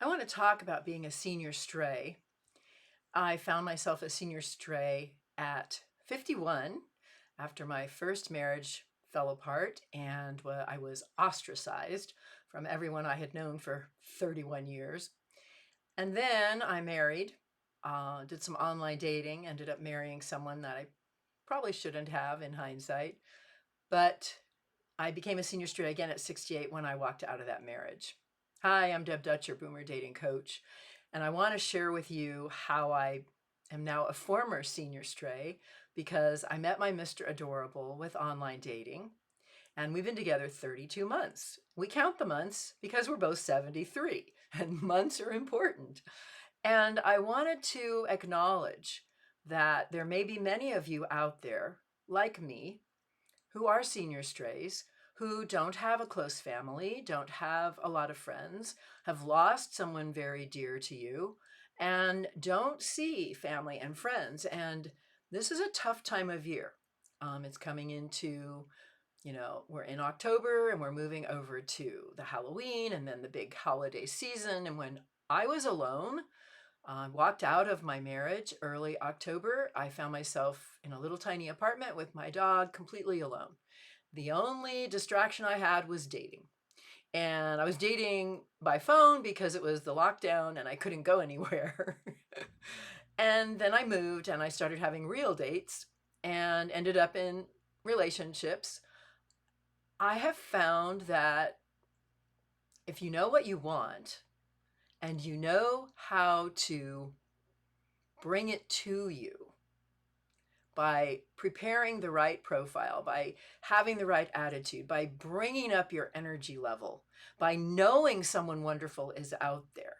I want to talk about being a senior stray. I found myself a senior stray at 51 after my first marriage fell apart and I was ostracized from everyone I had known for 31 years. And then I married, did some online dating, ended up marrying someone that I probably shouldn't have in hindsight. But I became a senior stray again at 68 when I walked out of that marriage. Hi, I'm Deb Dutcher, Dating Coach, and I want to share with you how I am now a former senior stray because I met my Mr. Adorable with online dating, and we've been together 32 months. We count the months because we're both 73, and months are important. And I wanted to acknowledge that there may be many of you out there, like me, who are senior strays, who don't have a close family, don't have a lot of friends, have lost someone very dear to you, and don't see family and friends. And this is a tough time of year. It's coming into, we're in October and we're moving over to the Halloween and then the big holiday season. And when I was alone, walked out of my marriage early October. I found myself in a little tiny apartment with my dog, completely alone. The only distraction I had was dating. And I was dating by phone because it was the lockdown and I couldn't go anywhere. And then I moved and I started having real dates and ended up in relationships. I have found that if you know what you want, and you know how to bring it to you by preparing the right profile, by having the right attitude, by bringing up your energy level, by knowing someone wonderful is out there.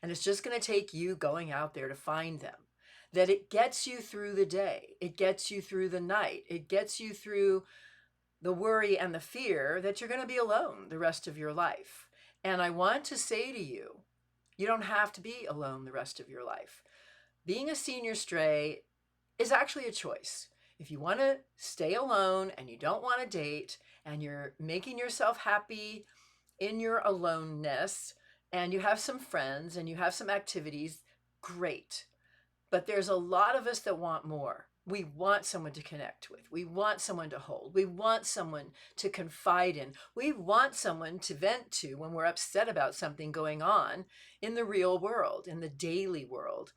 And it's just going to take you going out there to find them. That it gets you through the day, it gets you through the night, it gets you through the worry and the fear that you're going to be alone the rest of your life. And I want to say to you, you don't have to be alone the rest of your life. Being a senior stray is actually a choice. If you want to stay alone and you don't want to date and you're making yourself happy in your aloneness and you have some friends and you have some activities, great. But there's a lot of us that want more. We want someone to connect with. We want someone to hold. We want someone to confide in. We want someone to vent to when we're upset about something going on in the real world, in the daily world,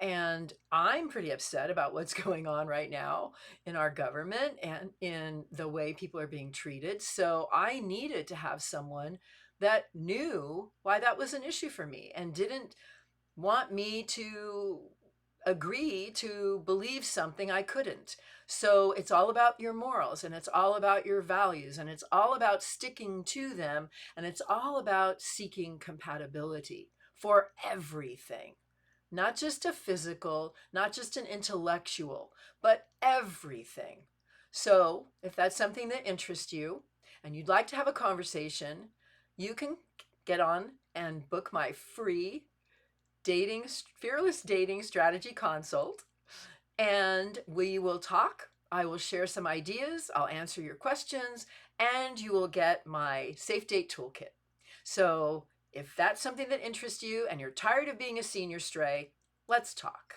and I'm pretty upset about what's going on right now in our government and in the way people are being treated. So I needed to have someone that knew why that was an issue for me and didn't want me to agree to believe something I couldn't. So it's all about your morals and it's all about your values and it's all about sticking to them and it's all about seeking compatibility for everything. Not just a physical, not just an intellectual, but everything. So if that's something that interests you and you'd like to have a conversation, you can get on and book my free fearless dating strategy consult, and we will talk. I will share some ideas, I'll answer your questions, and you will get my safe date toolkit. So if that's something that interests you and you're tired of being a senior stray, let's talk.